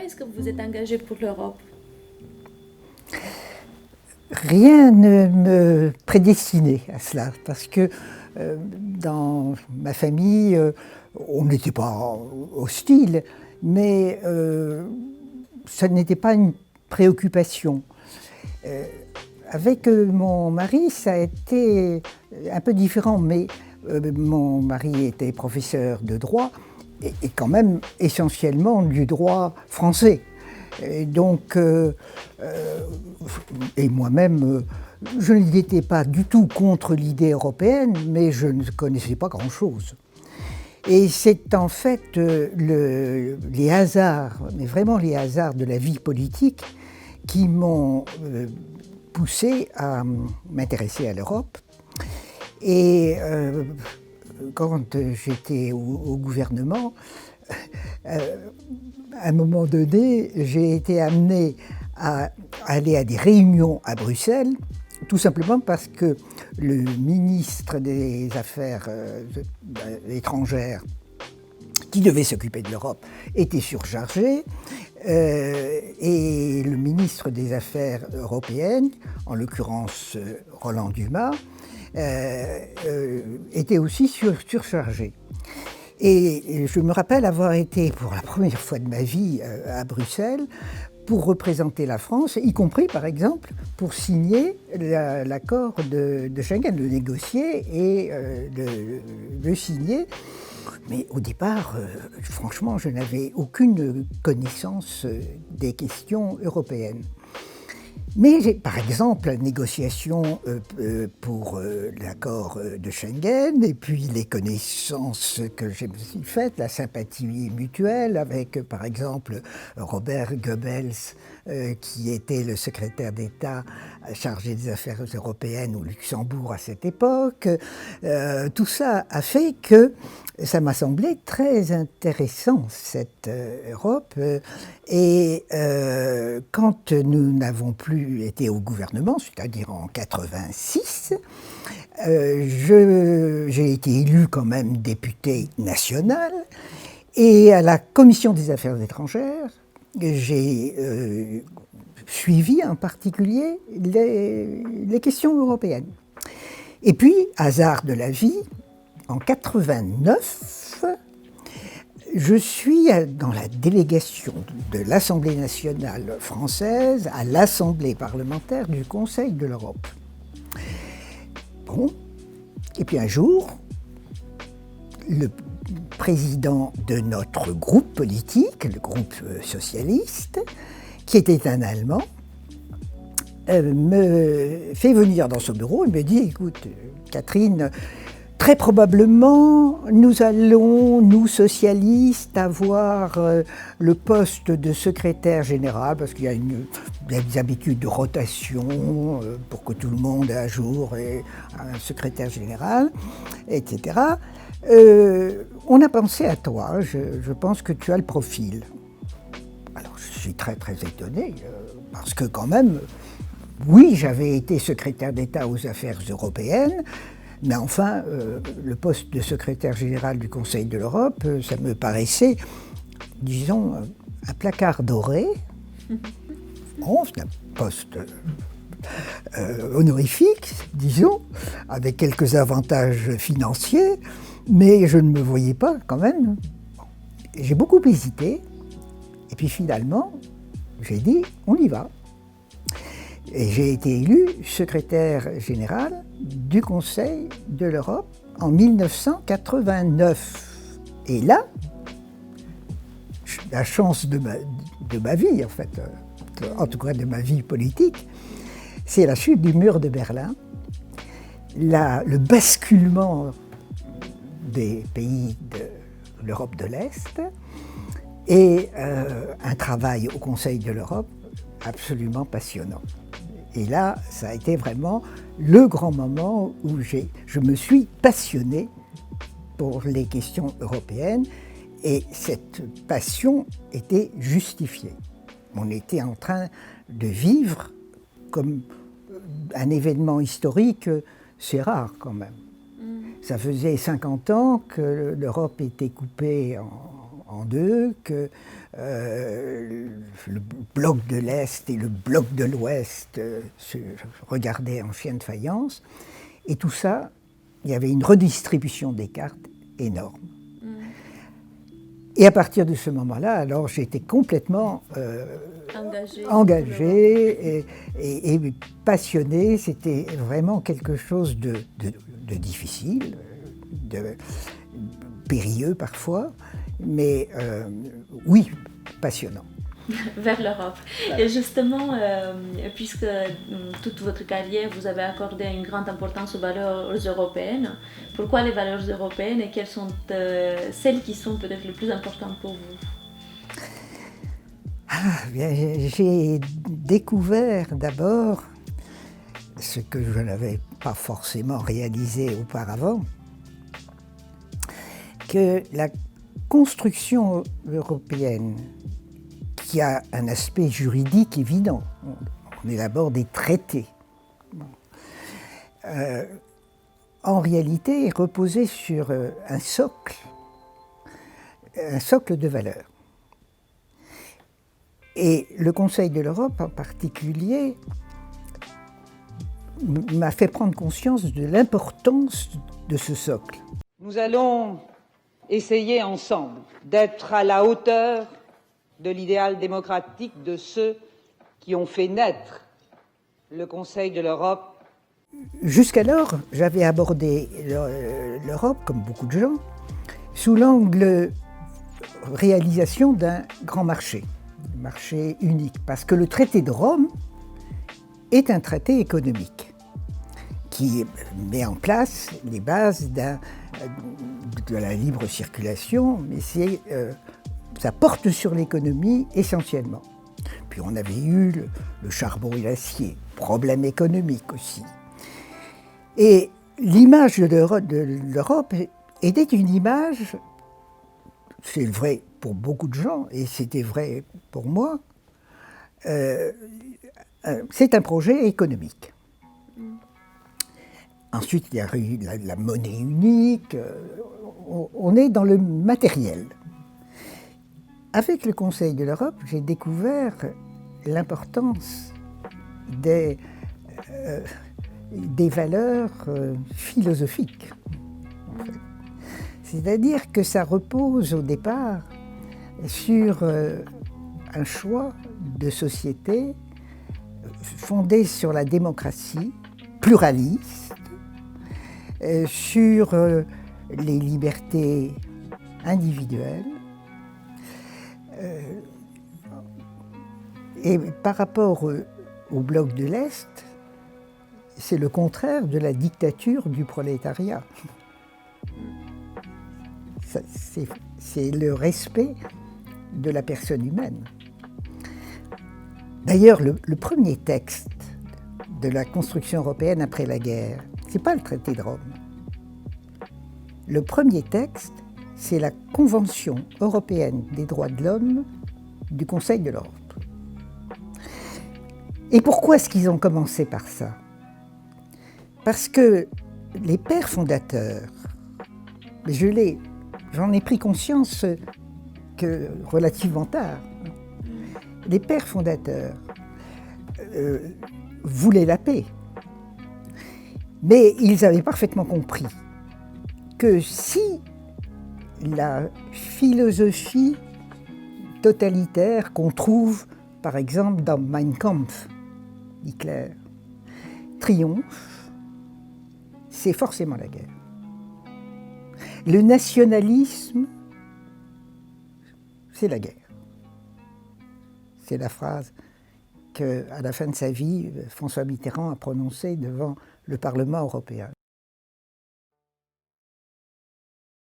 est-ce que vous vous êtes engagé pour l'Europe? Rien ne me prédestinait à cela, parce que dans ma famille, on n'était pas hostile, mais ça n'était pas une préoccupation. Avec mon mari, ça a été un peu différent, mais mon mari était professeur de droit, et quand même essentiellement du droit français. Et donc, et moi-même, je n'étais pas du tout contre l'idée européenne, mais je ne connaissais pas grand-chose. Et c'est en fait les hasards, mais vraiment les hasards de la vie politique, qui m'ont poussé à m'intéresser à l'Europe. Et quand j'étais au gouvernement, à un moment donné, j'ai été amené à aller à des réunions à Bruxelles, tout simplement parce que le ministre des Affaires étrangères, qui devait s'occuper de l'Europe, était surchargé, et le ministre des Affaires européennes, en l'occurrence Roland Dumas, était aussi surchargé. Et je me rappelle avoir été pour la première fois de ma vie à Bruxelles pour représenter la France, y compris par exemple pour signer l'accord de Schengen, le négocier et le signer. Mais au départ, franchement, je n'avais aucune connaissance des questions européennes. Mais par exemple, la négociation pour l'accord de Schengen, et puis les connaissances que je me suis faites, la sympathie mutuelle avec, par exemple, Robert Goebbels, qui était le secrétaire d'État chargé des affaires européennes au Luxembourg à cette époque, tout ça a fait que ça m'a semblé très intéressant, cette Europe. Et quand nous n'avons plus été au gouvernement, c'est-à-dire en 86, j'ai été élu quand même député national. Et à la Commission des Affaires étrangères, j'ai suivi en particulier les questions européennes. Et puis, hasard de la vie, en 89, je suis dans la délégation de l'Assemblée nationale française à l'Assemblée parlementaire du Conseil de l'Europe. Bon, et puis un jour, le président de notre groupe politique, le groupe socialiste, qui était un Allemand, me fait venir dans son bureau et me dit « Écoute, Catherine, très probablement, nous allons, nous socialistes, avoir le poste de secrétaire général, parce qu'il y a des habitudes de rotation pour que tout le monde à jour ait un secrétaire général, etc. On a pensé à toi, je pense que tu as le profil. » Alors je suis très très étonné, parce que quand même, oui, j'avais été secrétaire d'État aux affaires européennes, mais enfin, le poste de secrétaire général du Conseil de l'Europe, ça me paraissait, disons, un placard doré. Bon, c'est un poste honorifique, disons, avec quelques avantages financiers, mais je ne me voyais pas quand même. J'ai beaucoup hésité, et puis finalement, j'ai dit, on y va. Et j'ai été élu secrétaire général du Conseil de l'Europe en 1989. Et là, la chance de ma vie, en fait, en tout cas de ma vie politique, c'est la chute du mur de Berlin, le basculement des pays de l'Europe de l'Est et un travail au Conseil de l'Europe absolument passionnant. Et là, ça a été vraiment le grand moment où je me suis passionné pour les questions européennes, et cette passion était justifiée. On était en train de vivre comme un événement historique, c'est rare quand même. Ça faisait 50 ans que l'Europe était coupée en deux, que le bloc de l'Est et le bloc de l'Ouest se regardaient en chien de faïence. Et tout ça, il y avait une redistribution des cartes énorme. Et à partir de ce moment-là, alors j'étais complètement engagé et passionné. C'était vraiment quelque chose de difficile, de périlleux parfois, mais oui, passionnant. Vers l'Europe. Et justement, puisque toute votre carrière, vous avez accordé une grande importance aux valeurs européennes, pourquoi les valeurs européennes et quelles sont celles qui sont peut-être les plus importantes pour vous? J'ai découvert d'abord ce que je n'avais pas forcément réalisé auparavant, que la construction européenne, qui a un aspect juridique évident, on élabore des traités, en réalité reposait sur un socle de valeurs. Et le Conseil de l'Europe en particulier m'a fait prendre conscience de l'importance de ce socle. Nous allons essayer ensemble d'être à la hauteur de l'idéal démocratique de ceux qui ont fait naître le Conseil de l'Europe. Jusqu'alors, j'avais abordé l'Europe, comme beaucoup de gens, sous l'angle réalisation d'un grand marché unique, parce que le traité de Rome est un traité économique qui met en place les bases de la libre circulation, mais ça porte sur l'économie essentiellement. Puis on avait eu le charbon et l'acier, problème économique aussi. Et l'image de l'Europe était une image, c'est vrai pour beaucoup de gens, et c'était vrai pour moi, c'est un projet économique. Ensuite, il y a eu la monnaie unique, on est dans le matériel. Avec le Conseil de l'Europe, j'ai découvert l'importance des valeurs philosophiques. En fait. C'est-à-dire que ça repose au départ sur un choix de société fondé sur la démocratie, pluraliste, sur les libertés individuelles. Et par rapport au bloc de l'Est, c'est le contraire de la dictature du prolétariat. C'est le respect de la personne humaine. D'ailleurs, le premier texte de la construction européenne après la guerre, ce n'est pas le traité de Rome. Le premier texte, c'est la Convention européenne des droits de l'homme du Conseil de l'Europe. Et pourquoi est-ce qu'ils ont commencé par ça? Parce que les pères fondateurs, j'en ai pris conscience que relativement tard, les pères fondateurs voulaient la paix, mais ils avaient parfaitement compris que si la philosophie totalitaire qu'on trouve, par exemple, dans Mein Kampf d'Hitler, triomphe, c'est forcément la guerre. Le nationalisme, c'est la guerre. C'est la phrase qu'à la fin de sa vie, François Mitterrand a prononcée devant le Parlement européen.